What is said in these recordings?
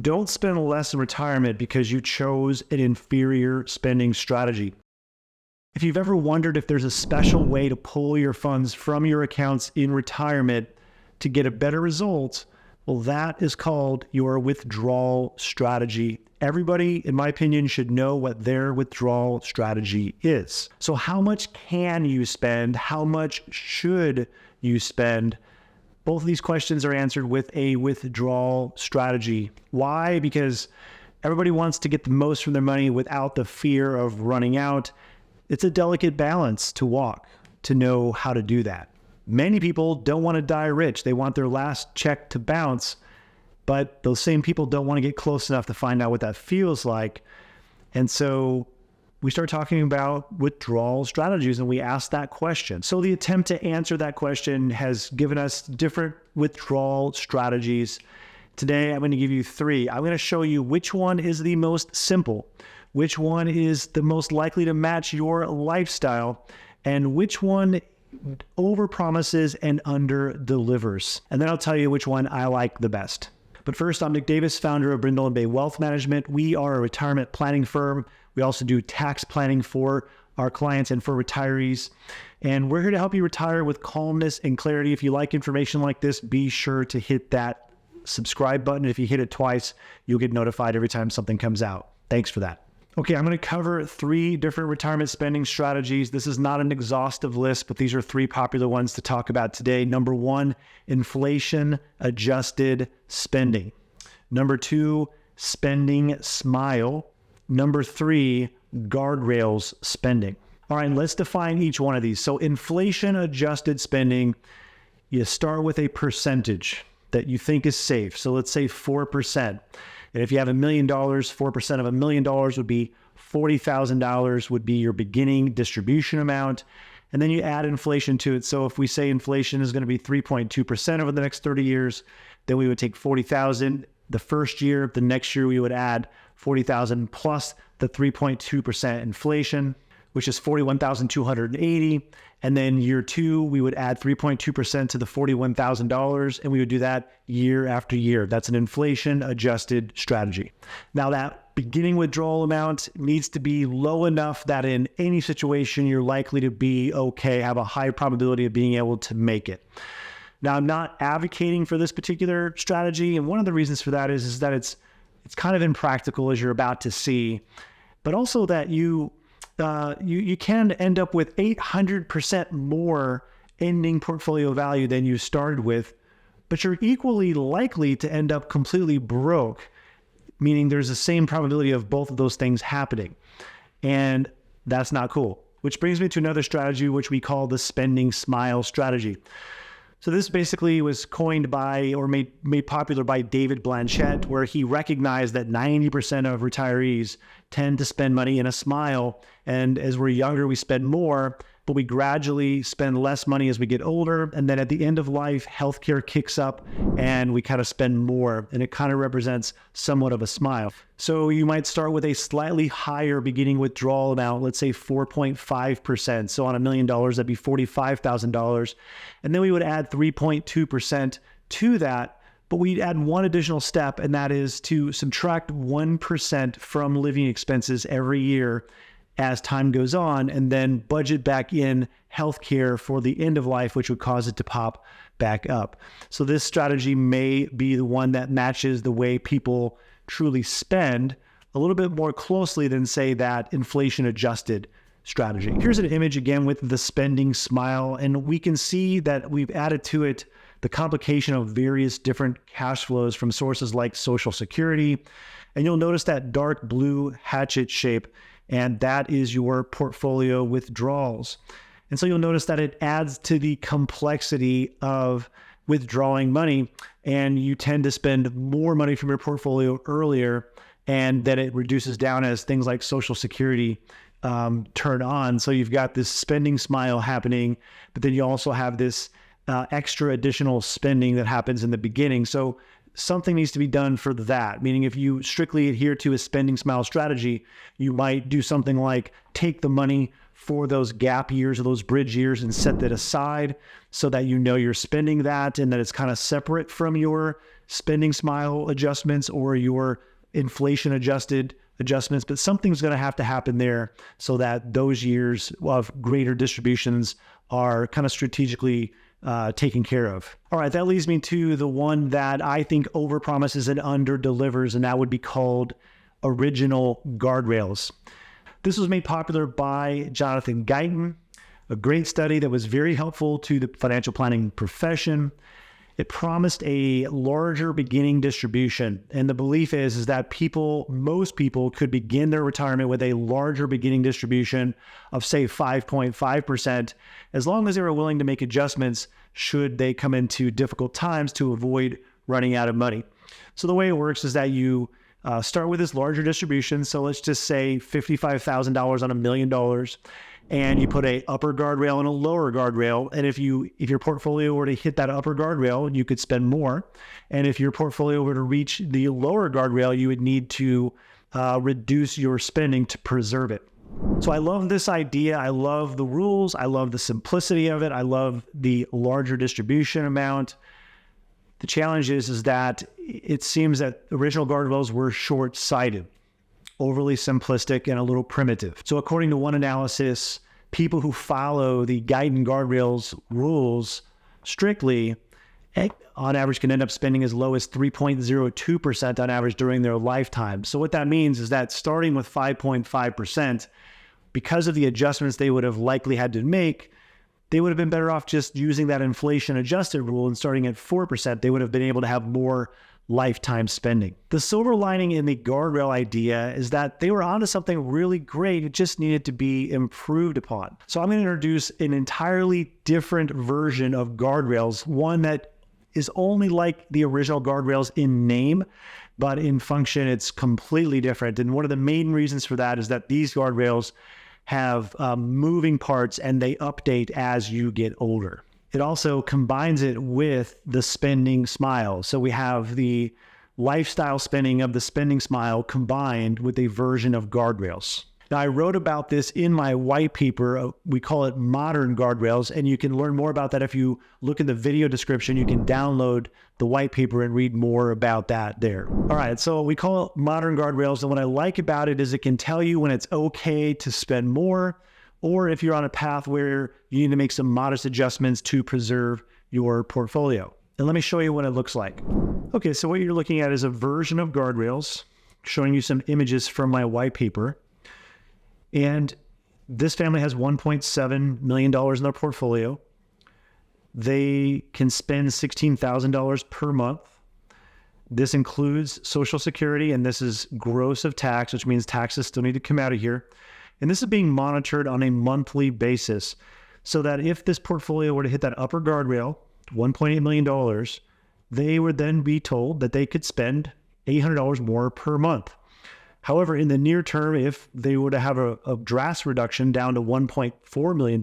Don't spend less in retirement because you chose an inferior spending strategy. If you've ever wondered if there's a special way to pull your funds from your accounts in retirement to get a better result, well, that is called your withdrawal strategy. Everybody, in my opinion, should know what their withdrawal strategy is. So how much can you spend? How much should you spend? Both of these questions are answered with a withdrawal strategy. Why? Because everybody wants to get the most from their money without the fear of running out. It's a delicate balance to walk, to know how to do that. Many people don't want to die rich. They want their last check to bounce, but those same people don't want to get close enough to find out what that feels like. And so we start talking about withdrawal strategies and we ask that question. So the attempt to answer that question has given us different withdrawal strategies. Today, I'm going to give you 3. I'm going to show you which one is the most simple, which one is the most likely to match your lifestyle, and which one overpromises and under-delivers. And then I'll tell you which one I like the best. But first, I'm Nick Davis, founder of Brindle Bay Wealth Management. We are a retirement planning firm. We also do tax planning for our clients and for retirees. And we're here to help you retire with calmness and clarity. If you like information like this, be sure to hit that subscribe button. If you hit it twice, you'll get notified every time something comes out. Thanks for that. Okay, I'm going to cover 3 different retirement spending strategies. This is not an exhaustive list, but these are 3 popular ones to talk about today. Number 1, inflation-adjusted spending. Number 2, spending smile. Number 3, guardrails spending. All right, let's define each one of these. So inflation-adjusted spending, you start with a percentage that you think is safe. So let's say 4%. And if you have $1 million, 4% of $1 million would be $40,000 would be your beginning distribution amount. And then you add inflation to it. So if we say inflation is going to be 3.2% over the next 30 years, then we would take 40,000 the first year. The next year we would add 40,000 plus the 3.2% inflation, which is 41,280. And then year 2, we would add 3.2% to the $41,000, and we would do that year after year. That's an inflation-adjusted strategy. Now, that beginning withdrawal amount needs to be low enough that in any situation, you're likely to be okay, have a high probability of being able to make it. Now, I'm not advocating for this particular strategy, and one of the reasons for that is that it's kind of impractical, as you're about to see, but also that you can end up with 800% more ending portfolio value than you started with, but you're equally likely to end up completely broke, meaning there's the same probability of both of those things happening. And that's not cool. Which brings me to another strategy, which we call the spending smile strategy. So this basically was coined by or made popular by David Blanchett, where he recognized that 90% of retirees tend to spend money in a smile. And as we're younger, we spend more, but we gradually spend less money as we get older. And then at the end of life, healthcare kicks up and we kind of spend more. And it kind of represents somewhat of a smile. So you might start with a slightly higher beginning withdrawal amount, let's say 4.5%. So on $1 million, that'd be $45,000. And then we would add 3.2% to that. But we'd add one additional step, and that is to subtract 1% from living expenses every year as time goes on, and then budget back in healthcare for the end of life, which would cause it to pop back up. So this strategy may be the one that matches the way people truly spend a little bit more closely than, say, that inflation-adjusted strategy. Here's an image again with the spending smile, and we can see that we've added to it the complication of various different cash flows from sources like Social Security. And you'll notice that dark blue hatchet shape, and that is your portfolio withdrawals. And so you'll notice that it adds to the complexity of withdrawing money, and you tend to spend more money from your portfolio earlier, and then it reduces down as things like Social Security turn on. So you've got this spending smile happening, but then you also have this extra additional spending that happens in the beginning. So something needs to be done for that. Meaning if you strictly adhere to a spending smile strategy, you might do something like take the money for those gap years or those bridge years and set that aside so that you know you're spending that and that it's kind of separate from your spending smile adjustments or your inflation adjusted adjustments, but something's going to happen there so that those years of greater distributions are kind of strategically taken care of. All right, that leads me to the one that I think overpromises and underdelivers, and that would be called original guardrails. This was made popular by Jonathan Guyton, a great study that was very helpful to the financial planning profession. It promised a larger beginning distribution. And the belief is that most people could begin their retirement with a larger beginning distribution of say 5.5%, as long as they were willing to make adjustments should they come into difficult times to avoid running out of money. So the way it works is that you start with this larger distribution. So let's just say $55,000 on $1 million. And you put a upper guardrail and a lower guardrail. And if your portfolio were to hit that upper guardrail, you could spend more. And if your portfolio were to reach the lower guardrail, you would need to reduce your spending to preserve it. So I love this idea. I love the rules. I love the simplicity of it. I love the larger distribution amount. The challenge is that it seems that original guardrails were short-sighted, overly simplistic, and a little primitive. So according to one analysis, people who follow the Guyton guardrails rules strictly, on average, can end up spending as low as 3.02% on average during their lifetime. So what that means is that starting with 5.5%, because of the adjustments they would have likely had to make, they would have been better off just using that inflation adjusted rule, and starting at 4%, they would have been able to have more lifetime spending. The silver lining in the guardrail idea is that they were onto something really great. It just needed to be improved upon. So I'm going to introduce an entirely different version of guardrails, one that is only like the original guardrails in name, but in function, it's completely different. And one of the main reasons for that is that these guardrails have moving parts and they update as you get older. It also combines it with the spending smile. So we have the lifestyle spending of the spending smile combined with a version of guardrails. Now, I wrote about this in my white paper. We call it Modern Guardrails, and you can learn more about that if you look in the video description. You can download the white paper and read more about that there. All right, so we call it Modern Guardrails, and what I like about it is it can tell you when it's okay to spend more, or if you're on a path where you need to make some modest adjustments to preserve your portfolio. And let me show you what it looks like. Okay, so what you're looking at is a version of guardrails, showing you some images from my white paper. And this family has $1.7 million in their portfolio. They can spend $16,000 per month. This includes Social Security, and this is gross of tax, which means taxes still need to come out of here. And this is being monitored on a monthly basis, so that if this portfolio were to hit that upper guardrail, $1.8 million, they would then be told that they could spend $800 more per month. However, in the near term, if they were to have a drastic reduction down to $1.4 million,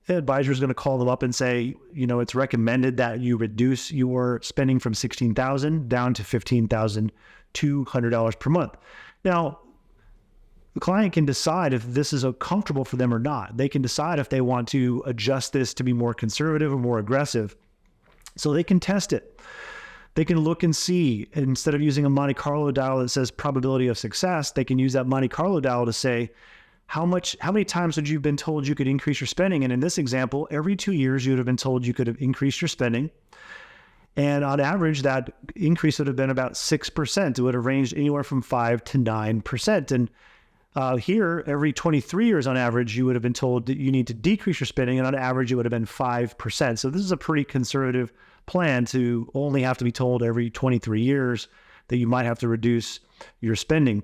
the advisor is going to call them up and say, it's recommended that you reduce your spending from $16,000 down to $15,200 per month. Now, the client can decide if this is comfortable for them or not. They can decide if they want to adjust this to be more conservative or more aggressive. So they can test it. They can look and see, instead of using a Monte Carlo dial that says probability of success, they can use that Monte Carlo dial to say, how many times would you have been told you could increase your spending? And in this example, every 2 years, you would have been told you could have increased your spending. And on average, that increase would have been about 6%. It would have ranged anywhere from 5 to 9%. And here, every 23 years on average, you would have been told that you need to decrease your spending, and on average, it would have been 5%. So this is a pretty conservative plan to only have to be told every 23 years that you might have to reduce your spending.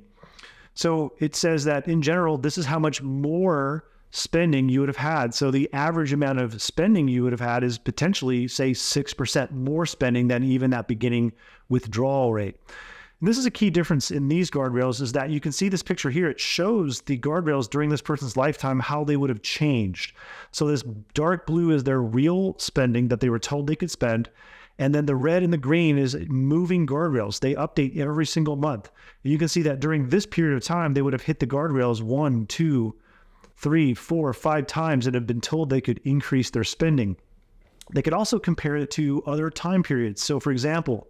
So it says that in general, this is how much more spending you would have had. So the average amount of spending you would have had is potentially, say, 6% more spending than even that beginning withdrawal rate. And this is a key difference in these guardrails, is that you can see this picture here. It shows the guardrails during this person's lifetime, how they would have changed. So this dark blue is their real spending that they were told they could spend. And then the red and the green is moving guardrails. They update every single month. And you can see that during this period of time, they would have hit the guardrails 1, 2, 3, 4, 5 times and have been told they could increase their spending. They could also compare it to other time periods. So for example,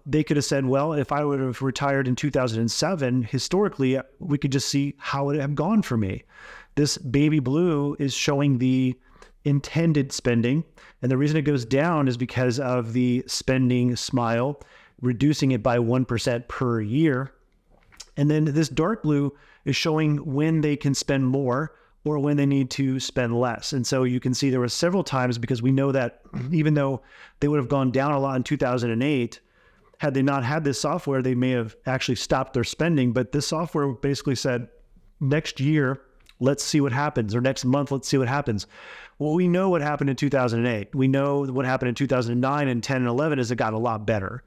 they could have said, well, if I would have retired in 2007, historically, we could just see how it would have gone for me. This baby blue is showing the intended spending. And the reason it goes down is because of the spending smile, reducing it by 1% per year. And then this dark blue is showing when they can spend more or when they need to spend less. And so you can see there were several times, because we know that even though they would have gone down a lot in 2008, had they not had this software, they may have actually stopped their spending. But this software basically said, next year, let's see what happens, or next month, let's see what happens. Well, we know what happened in 2008. We know what happened in 2009 and 10 and 11 is it got a lot better.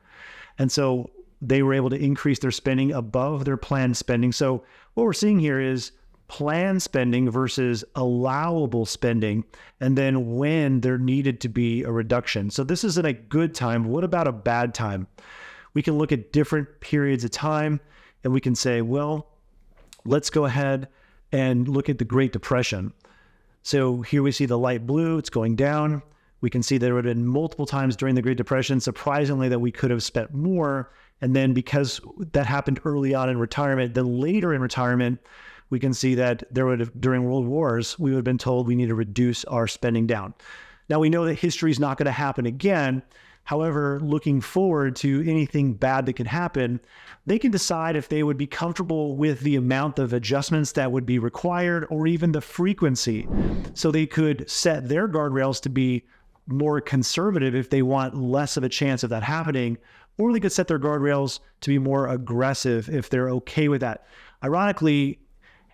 And so they were able to increase their spending above their planned spending. So what we're seeing here is planned spending versus allowable spending, and then when there needed to be a reduction. So this isn't a good time. What about a bad time? We can look at different periods of time and we can say, well, let's go ahead and look at the Great Depression. So here we see the light blue, it's going down. We can see there would have been multiple times during the Great Depression, surprisingly, that we could have spent more. And then because that happened early on in retirement, then later in retirement, we can see that there would have, during World Wars, we would have been told we need to reduce our spending down. Now we know that history is not going to happen again. However, looking forward to anything bad that could happen, they can decide if they would be comfortable with the amount of adjustments that would be required or even the frequency. So they could set their guardrails to be more conservative if they want less of a chance of that happening, or they could set their guardrails to be more aggressive if they're okay with that. Ironically,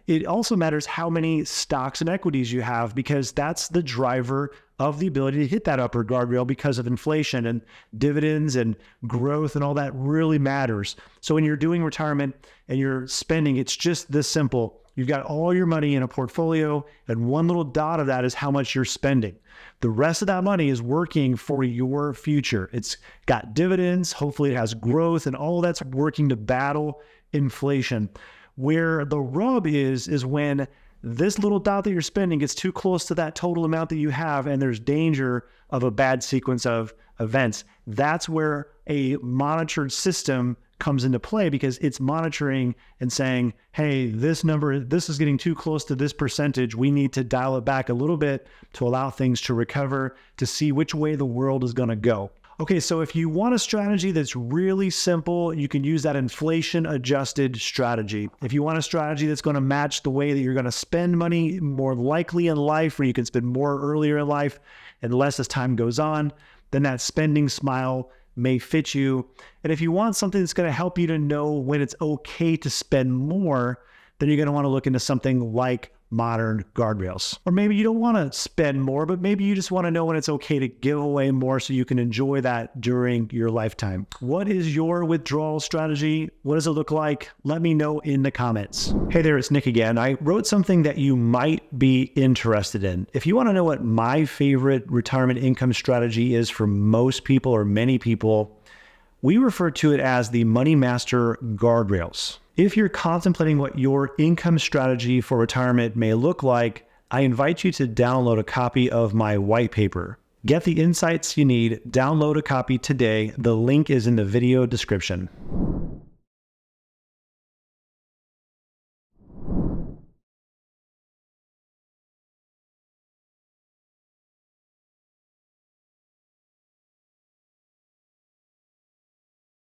it also matters how many stocks and equities you have, because that's the driver of the ability to hit that upper guardrail because of inflation and dividends and growth, and all that really matters. So when you're doing retirement and you're spending, it's just this simple. You've got all your money in a portfolio, and one little dot of that is how much you're spending. The rest of that money is working for your future. It's got dividends. Hopefully it has growth, and all that's working to battle inflation. Where the rub is when this little dot that you're spending gets too close to that total amount that you have, and there's danger of a bad sequence of events. That's where a monitored system comes into play, because it's monitoring and saying, hey, this number, this is getting too close to this percentage. We need to dial it back a little bit to allow things to recover, to see which way the world is going to go. Okay, so if you want a strategy that's really simple, you can use that inflation-adjusted strategy. If you want a strategy that's going to match the way that you're going to spend money more likely in life, where you can spend more earlier in life and less as time goes on, then that spending smile may fit you. And if you want something that's going to help you to know when it's okay to spend more, then you're going to want to look into something like modern guardrails. Or maybe you don't want to spend more, but maybe you just want to know when it's okay to give away more so you can enjoy that during your lifetime. What is your withdrawal strategy? What does it look like? Let me know in the comments. Hey there, it's Nick again. I wrote something that you might be interested in. If you want to know what my favorite retirement income strategy is for most people or many people, we refer to it as the Money Master Guardrails. If you're contemplating what your income strategy for retirement may look like, I invite you to download a copy of my white paper. Get the insights you need. Download a copy today. The link is in the video description.